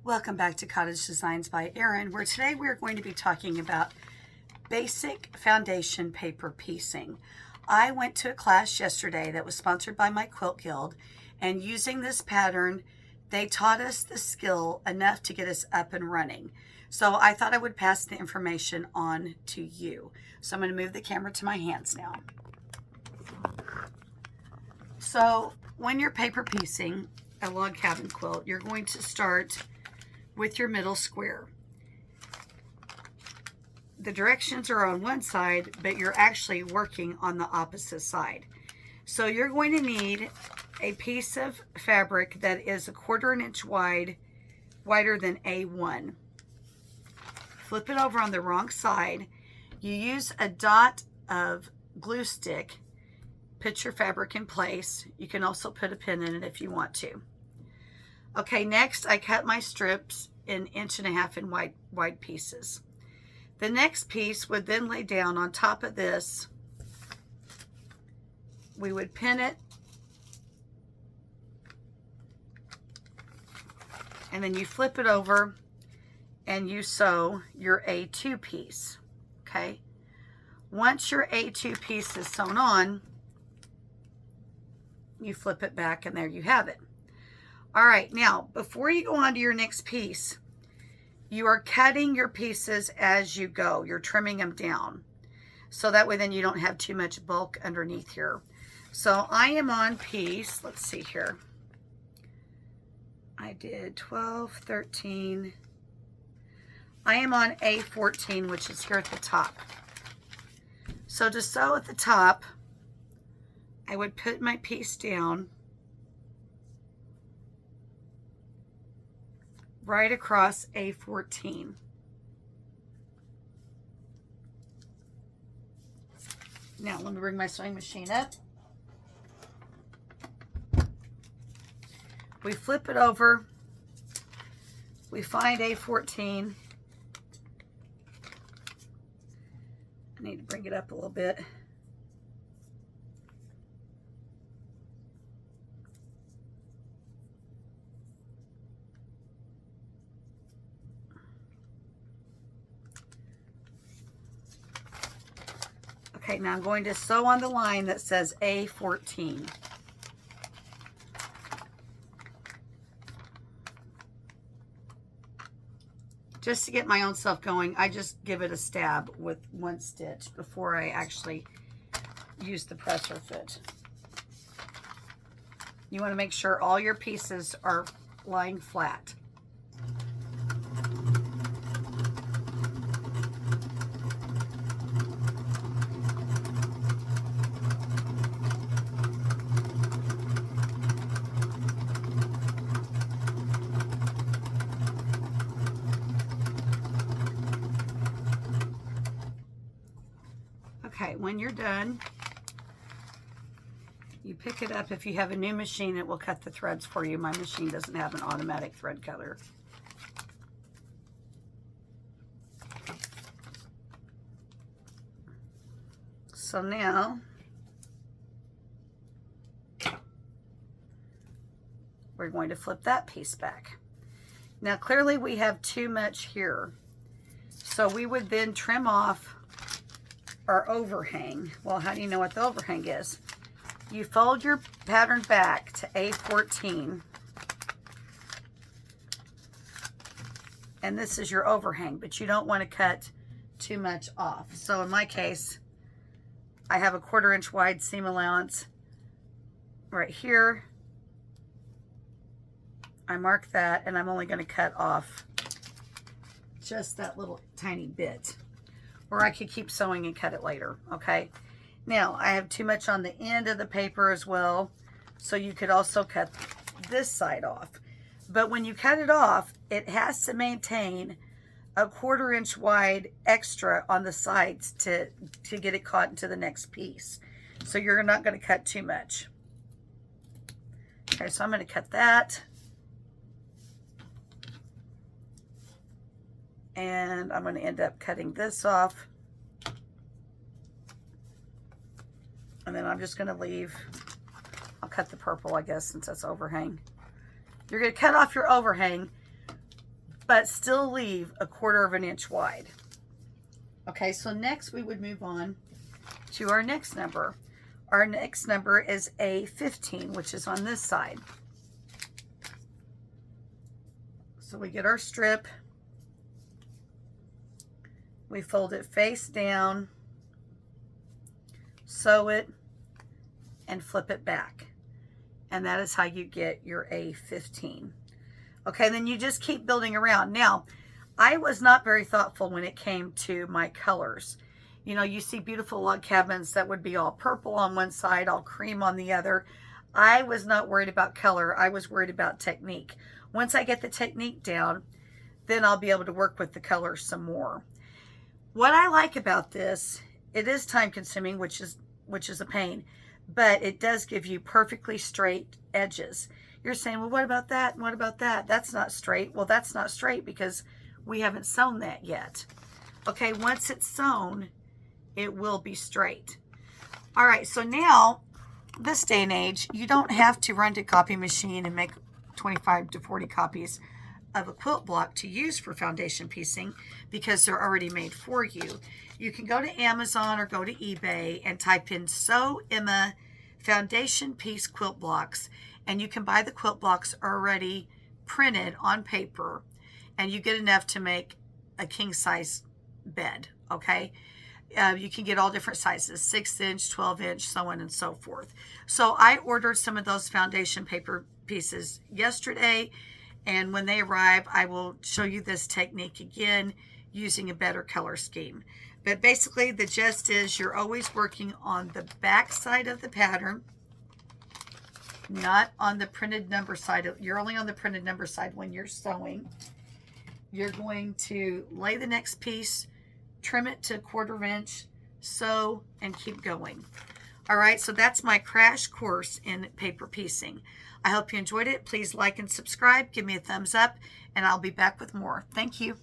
Welcome back to Cottage Designs by Erin, where today we're going to be talking about basic foundation paper piecing. I went to a class yesterday that was sponsored by my Quilt Guild, and using this pattern, they taught us the skill enough to get us up and running. So I thought I would pass the information on to you. So I'm going to move the camera to my hands now. So when you're paper piecing a log cabin quilt, you're going to start with your middle square. The directions are on one side, but you're actually working on the opposite side. So you're going to need a piece of fabric that is 1/4 inch wide, wider than A1. Flip it over on the wrong side. You use a dot of glue stick. Put your fabric in place. You can also put a pin in it if you want to. Okay, next I cut my strips in 1.5 inch wide pieces. The next piece would then lay down on top of this. We would pin it, and then you flip it over and you sew your A2 piece. Okay, once your A2 piece is sewn on, you flip it back and there you have it. All right, now before you go on to your next piece, you are cutting your pieces as you go. You're trimming them down. So that way then you don't have too much bulk underneath here. So I am on piece, let's see here. I did 12, 13. I am on A14, which is here at the top. So to sew at the top, I would put my piece down right across A14. Now let me bring my sewing machine up. We flip it over. We find A14. I need to bring it up a little bit. Okay, now I'm going to sew on the line that says A14. Just to get my own self going, I just give it a stab with one stitch before I actually use the presser foot. You want to make sure all your pieces are lying flat. Okay, when you're done, you pick it up. If you have a new machine, it will cut the threads for you. My machine doesn't have an automatic thread cutter. So now, we're going to flip that piece back. Now clearly we have too much here. So we would then trim off our overhang. Well, how do you know what the overhang is? You fold your pattern back to A14, and this is your overhang, but you don't want to cut too much off. So in my case, I have 1/4 inch wide seam allowance right here. I mark that, and I'm only going to cut off just that little tiny bit. Or I could keep sewing and cut it later, okay? Now, I have too much on the end of the paper as well, so you could also cut this side off. But when you cut it off, it has to maintain 1/4 inch wide extra on the sides to get it caught into the next piece. So you're not going to cut too much. Okay, so I'm going to cut that. And I'm going to end up cutting this off. And then I'm just going to leave, I'll cut the purple, I guess, since that's overhang. You're going to cut off your overhang. but still leave a 1/4 of an inch wide. Okay, so next we would move on to our next number. Our next number is A15, which is on this side. So we get our strip, we fold it face down, sew it, and flip it back. And that is how you get your A15. Okay, then you just keep building around. Now, I was not very thoughtful when it came to my colors. You know, you see beautiful log cabins that would be all purple on one side, all cream on the other. I was not worried about color. I was worried about technique. Once I get the technique down, then I'll be able to work with the colors some more. What I like about this, it is time consuming, which is a pain, but it does give you perfectly straight edges. You're saying, well, what about that? And what about that? That's not straight. Well, that's not straight because we haven't sewn that yet. Okay, once it's sewn, it will be straight. All right, so now, this day and age, you don't have to run to copy machine and make 25 to 40 copies of a quilt block to use for foundation piecing because they're already made for you. You can go to Amazon or go to eBay and type in Sew Emma foundation piece quilt blocks, and you can buy the quilt blocks already printed on paper, and you get enough to make a king size bed. Okay, you can get all different sizes, 6-inch, 12-inch, so on and so forth. So I ordered some of those foundation paper pieces yesterday, and when they arrive, I will show you this technique again using a better color scheme. But basically, the gist is you're always working on the back side of the pattern, not on the printed number side. You're only on the printed number side when you're sewing. You're going to lay the next piece, trim it to 1/4 inch, sew, and keep going. All right, so that's my crash course in paper piecing. I hope you enjoyed it. Please like and subscribe. Give me a thumbs up, and I'll be back with more. Thank you.